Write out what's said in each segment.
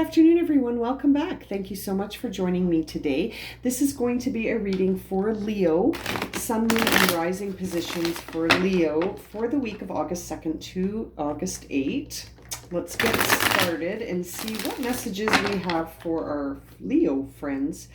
afternoon, everyone. Welcome back. Thank you so much for joining me today. This is going to be a reading for Leo, Sun, Moon, and Rising positions for Leo for the week of August 2nd to August 8th. Let's get started and see what messages we have for our Leo friends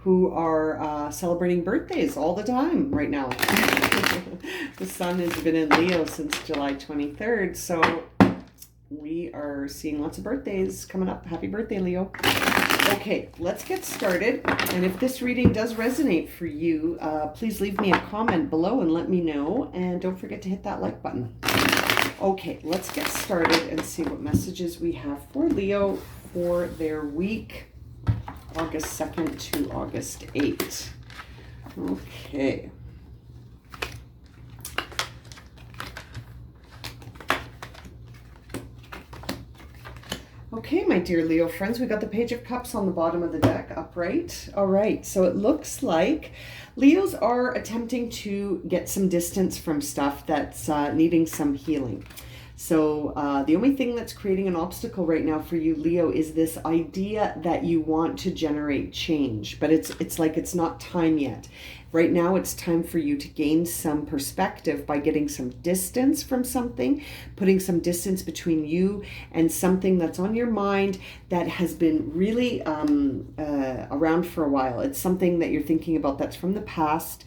who are celebrating birthdays all the time right now. The sun has been in Leo since July 23rd, so we are seeing lots of birthdays coming up. Happy birthday, Leo. Okay, let's get started. And if this reading does resonate for you, please leave me a comment below and let me know. And don't forget to hit that like button. Okay, let's get started and see what messages we have for Leo for their week, August 2nd to August 8th. Okay. Okay, my dear Leo friends, we got the Page of Cups on the bottom of the deck, upright. All right, so it looks like Leos are attempting to get some distance from stuff that's needing some healing. So the only thing that's creating an obstacle right now for you, Leo, is this idea that you want to generate change, but it's like it's not time yet. Right now, it's time for you to gain some perspective by getting some distance from something, putting some distance between you and something that's on your mind that has been really around for a while. It's something that you're thinking about that's from the past.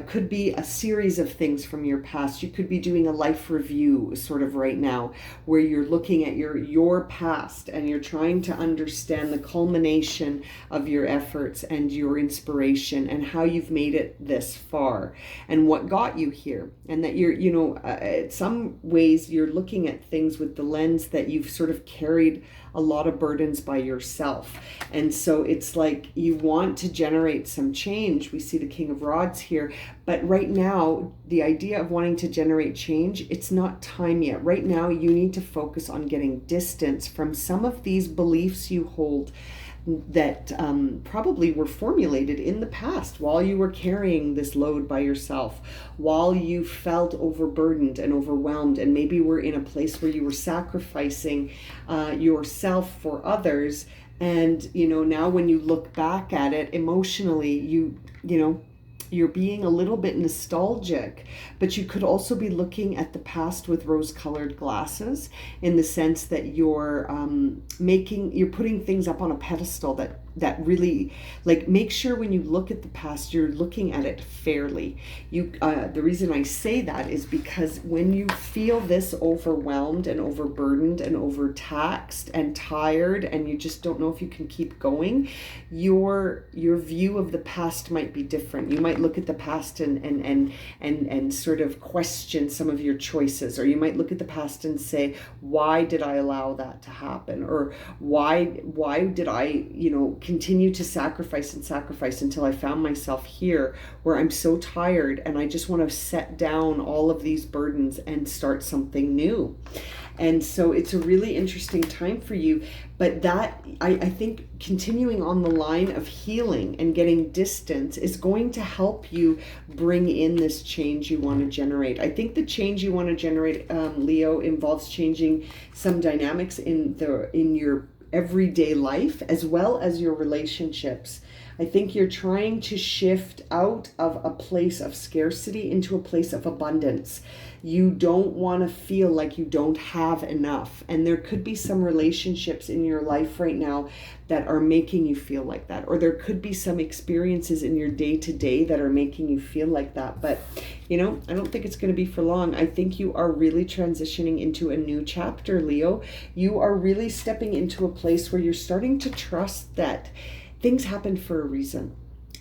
Could be a series of things from your past. You could be doing a life review sort of right now where you're looking at your past and you're trying to understand the culmination of your efforts and your inspiration and how you've made it this far and what got you here, and that you're in some ways you're looking at things with the lens that you've sort of carried a lot of burdens by yourself, and so it's like you want to generate some change. We see the King of Rods here, but right now the idea of wanting to generate change, it's not time yet. Right now you need to focus on getting distance from some of these beliefs you hold that probably were formulated in the past while you were carrying this load by yourself, while you felt overburdened and overwhelmed, and maybe were in a place where you were sacrificing yourself for others. And now when you look back at it emotionally, you're being a little bit nostalgic, but you could also be looking at the past with rose-colored glasses, in the sense that you're putting things up on a pedestal that really, like, make sure when you look at the past, you're looking at it fairly. The reason I say that is because when you feel this overwhelmed and overburdened and overtaxed and tired, and you just don't know if you can keep going, your view of the past might be different. You might look at the past and sort of question some of your choices, or you might look at the past and say, why did I allow that to happen? Or why did I continue to sacrifice until I found myself here where I'm so tired and I just want to set down all of these burdens and start something new. And so it's a really interesting time for you, but that I think continuing on the line of healing and getting distance is going to help you bring in this change you want to generate. I think the change you want to generate, Leo, involves changing some dynamics in your everyday life as well as your relationships. I think you're trying to shift out of a place of scarcity into a place of abundance. You don't want to feel like you don't have enough. And there could be some relationships in your life right now that are making you feel like that. Or there could be some experiences in your day-to-day that are making you feel like that. But, I don't think it's going to be for long. I think you are really transitioning into a new chapter, Leo. You are really stepping into a place where you're starting to trust that things happen for a reason,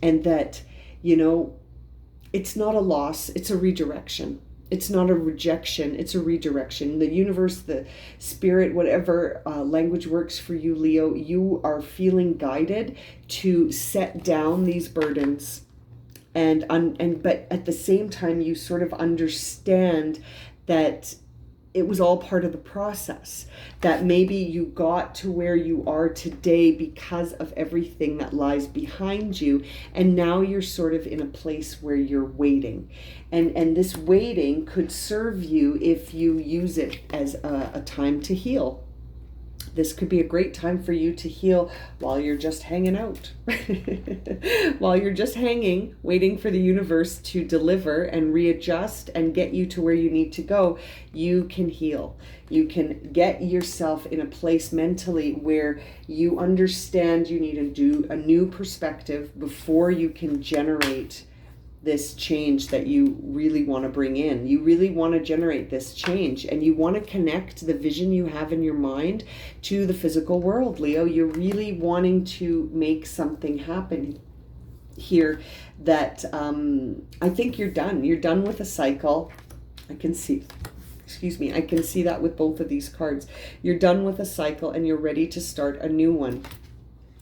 and that, it's not a loss, it's a redirection. It's not a rejection, it's a redirection. The universe, the spirit, whatever language works for you, Leo, you are feeling guided to set down these burdens. But at the same time, you sort of understand that it was all part of the process, that maybe you got to where you are today because of everything that lies behind you, and now you're sort of in a place where you're waiting, and this waiting could serve you if you use it as a time to heal. This could be a great time for you to heal while you're just hanging out. While you're just hanging, waiting for the universe to deliver and readjust and get you to where you need to go, you can heal. You can get yourself in a place mentally where you understand you need to do a new perspective before you can generate this change that you really want to bring in. You really want to generate this change, and you want to connect the vision you have in your mind to the physical world, Leo. You're really wanting to make something happen here that I think you're done. You're done with a cycle. I can see that with both of these cards. You're done with a cycle and you're ready to start a new one.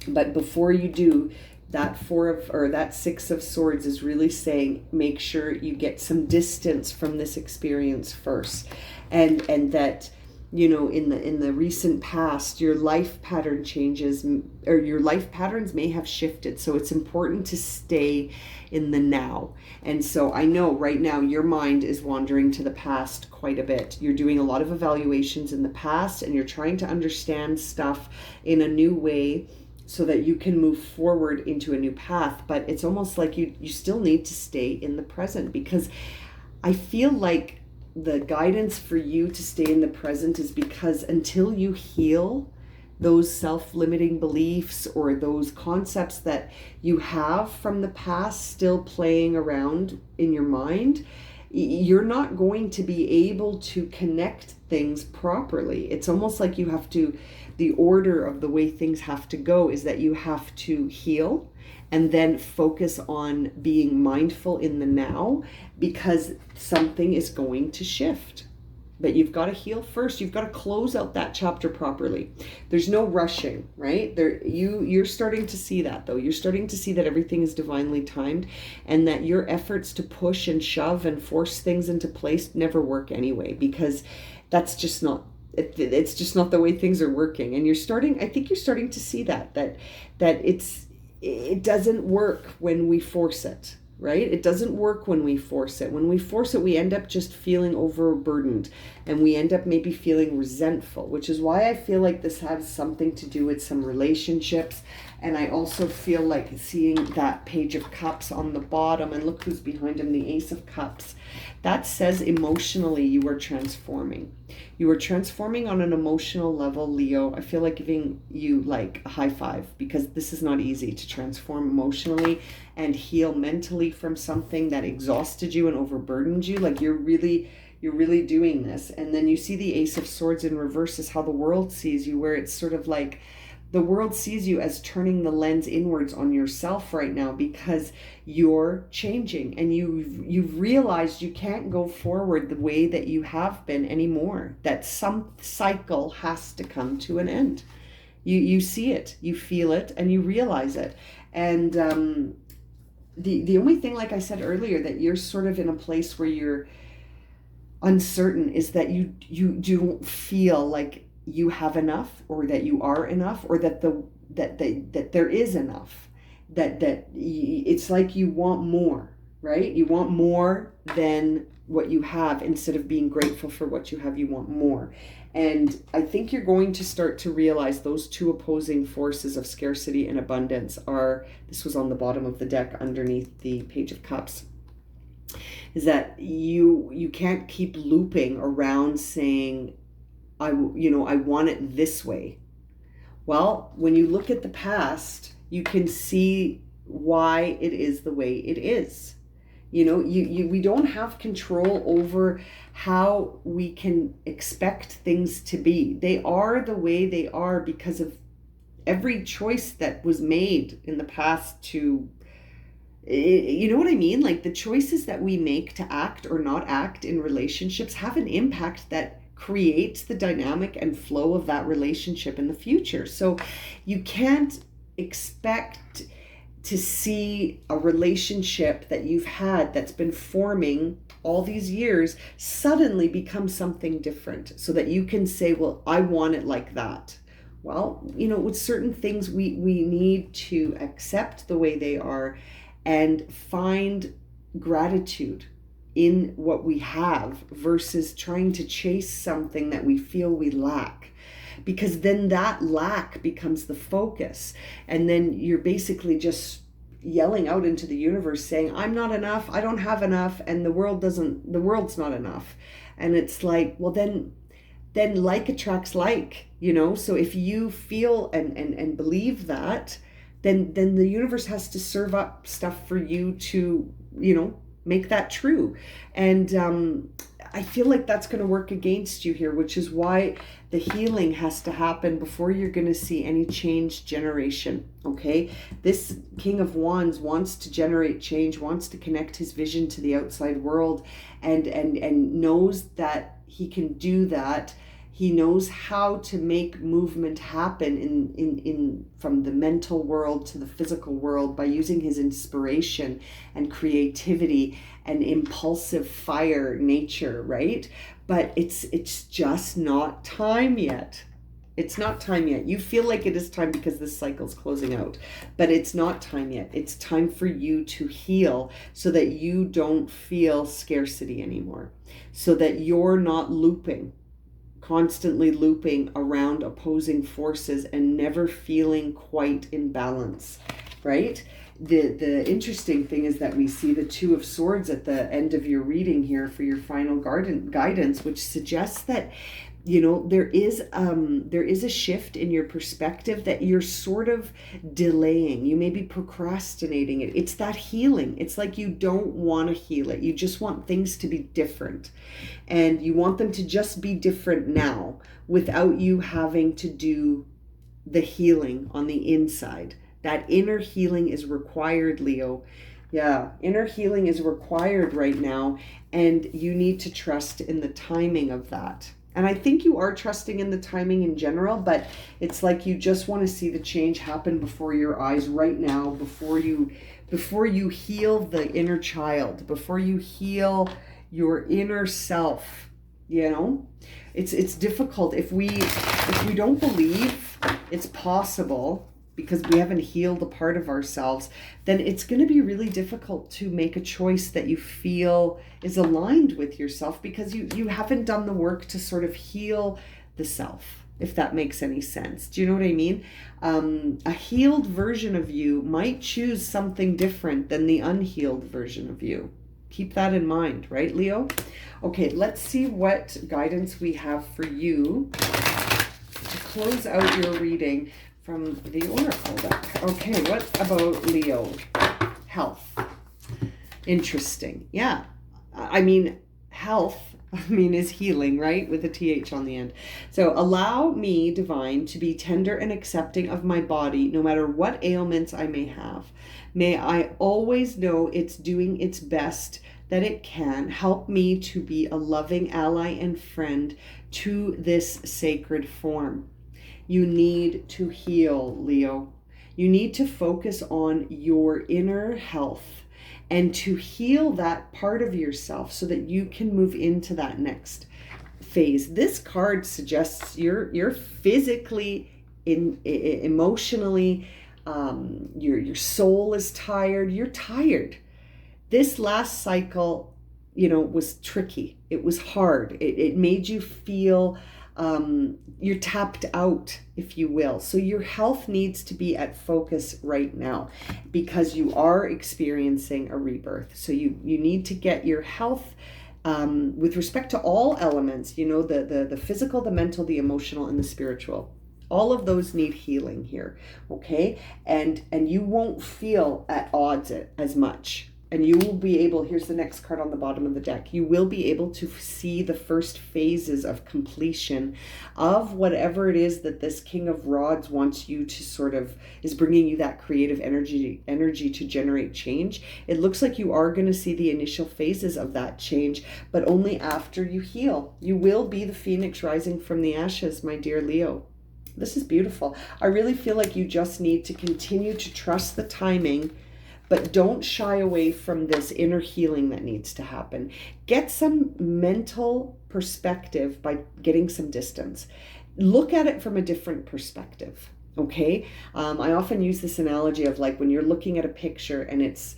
But before you do, that Six of Swords is really saying, make sure you get some distance from this experience first, and that, you know, in the recent past, your life pattern changes, or your life patterns may have shifted. So it's important to stay in the now. And so I know right now your mind is wandering to the past quite a bit. You're doing a lot of evaluations in the past, and you're trying to understand stuff in a new way, so that you can move forward into a new path. But it's almost like you still need to stay in the present, because I feel like the guidance for you to stay in the present is because until you heal those self-limiting beliefs or those concepts that you have from the past still playing around in your mind, you're not going to be able to connect things properly. It's almost like you have to, the order of the way things have to go is that you have to heal and then focus on being mindful in the now, because something is going to shift. But you've got to heal first. You've got to close out that chapter properly. There's no rushing, right? You're starting to see that, though. You're starting to see that everything is divinely timed, and that your efforts to push and shove and force things into place never work anyway, because that's just not, it's just not the way things are working. And I think you're starting to see that it doesn't work when we force it. Right? It doesn't work when we force it. When we force it, we end up just feeling overburdened, and we end up maybe feeling resentful, which is why I feel like this has something to do with some relationships. And I also feel like seeing that Page of Cups on the bottom, and look who's behind him, the Ace of Cups. That says emotionally you are transforming. You are transforming on an emotional level, Leo. I feel like giving you like a high five, because this is not easy to transform emotionally and heal mentally from something that exhausted you and overburdened you. Like you're really doing this. And then you see the Ace of Swords in reverse is how the world sees you, where it's sort of like the world sees you as turning the lens inwards on yourself right now, because you're changing and you've realized you can't go forward the way that you have been anymore, that some cycle has to come to an end. You see it, you feel it, and you realize it. And the only thing, like I said earlier, that you're sort of in a place where you're uncertain is that you don't feel like you have enough, or that you are enough, or that there is enough, that it's like you want more, right? You want more than what you have. Instead of being grateful for what you have, you want more. And I think you're going to start to realize those two opposing forces of scarcity and abundance are, this was on the bottom of the deck underneath the Page of Cups, is that you can't keep looping around saying, I want it this way. Well, when you look at the past, you can see why it is the way it is. We don't have control over how we can expect things to be. They are the way they are because of every choice that was made in the past to, you know what I mean? Like the choices that we make to act or not act in relationships have an impact that creates the dynamic and flow of that relationship in the future. So you can't expect to see a relationship that you've had that's been forming all these years suddenly become something different, so that you can say, well, I want it like that. Well, with certain things we need to accept the way they are and find gratitude in what we have, versus trying to chase something that we feel we lack. because then that lack becomes the focus. And then you're basically just yelling out into the universe saying, I'm not enough, I don't have enough, and the world's not enough. And it's like, well, then like attracts like, so if you feel and believe that, then the universe has to serve up stuff for you to, make that true. And I feel like that's going to work against you here, which is why the healing has to happen before you're going to see any change generation. Okay, this King of Wands wants to generate change, wants to connect his vision to the outside world, and knows that he can do that. He knows how to make movement happen in from the mental world to the physical world by using his inspiration and creativity and impulsive fire nature, right? But it's just not time yet. It's not time yet. You feel like it is time because this cycle's closing out, but it's not time yet. It's time for you to heal so that you don't feel scarcity anymore, so that you're not constantly looping around opposing forces and never feeling quite in balance, right? The interesting thing is that we see the Two of Swords at the end of your reading here for your final guidance, which suggests that there is a shift in your perspective that you're sort of delaying. You may be procrastinating it. It's that healing. It's like you don't want to heal it. You just want things to be different. And you want them to just be different now without you having to do the healing on the inside. That inner healing is required, Leo. Yeah, inner healing is required right now. And you need to trust in the timing of that. And I think you are trusting in the timing in general, but it's like you just want to see the change happen before your eyes right now, before you heal the inner child, before you heal your inner self. It's difficult if we don't believe it's possible because we haven't healed a part of ourselves, then it's going to be really difficult to make a choice that you feel is aligned with yourself because you haven't done the work to sort of heal the self, if that makes any sense. Do you know what I mean? A healed version of you might choose something different than the unhealed version of you. Keep that in mind, right, Leo? Okay, let's see what guidance we have for you to close out your reading from the Oracle deck. Okay, what about Leo? Health. Interesting. Yeah. Health, is healing, right? With a TH on the end. So allow me, divine, to be tender and accepting of my body, no matter what ailments I may have. May I always know it's doing its best that it can. Help me to be a loving ally and friend to this sacred form. You need to heal, Leo. You need to focus on your inner health and to heal that part of yourself so that you can move into that next phase. This card suggests you're physically, emotionally, your soul is tired. You're tired. This last cycle, was tricky. It was hard. It made you feel you're tapped out, if you will. So your health needs to be at focus right now because you are experiencing a rebirth. So you need to get your health with respect to all elements, the physical, the mental, the emotional, and the spiritual. All of those need healing here, okay? And you won't feel at odds as much. And you will be able, here's the next card on the bottom of the deck, you will be able to see the first phases of completion of whatever it is that this King of Rods wants you to is bringing you that creative energy to generate change. It looks like you are going to see the initial phases of that change, but only after you heal. You will be the phoenix rising from the ashes, my dear Leo. This is beautiful. I really feel like you just need to continue to trust the timing, but don't shy away from this inner healing that needs to happen. Get some mental perspective by getting some distance. Look at it from a different perspective, okay? I often use this analogy of like when you're looking at a picture and it's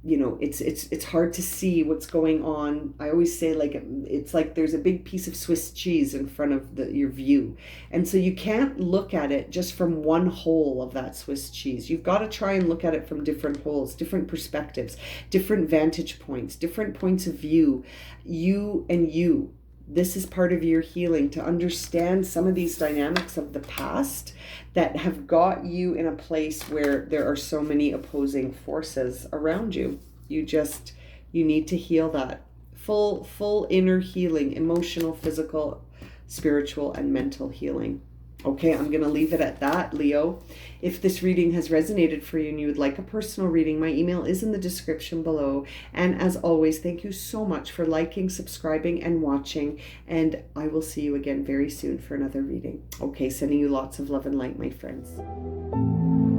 it's hard to see what's going on. I always say, like, it's like there's a big piece of Swiss cheese in front of your view, and so you can't look at it just from one hole of that Swiss cheese. You've got to try and look at it from different holes, different perspectives, different vantage points, different points of view. You, this is part of your healing, to understand some of these dynamics of the past that have got you in a place where there are so many opposing forces around you. You need to heal that. Full inner healing, emotional, physical, spiritual, and mental healing. Okay, I'm going to leave it at that, Leo. If this reading has resonated for you and you would like a personal reading, my email is in the description below. And as always, thank you so much for liking, subscribing, and watching. And I will see you again very soon for another reading. Okay, sending you lots of love and light, my friends.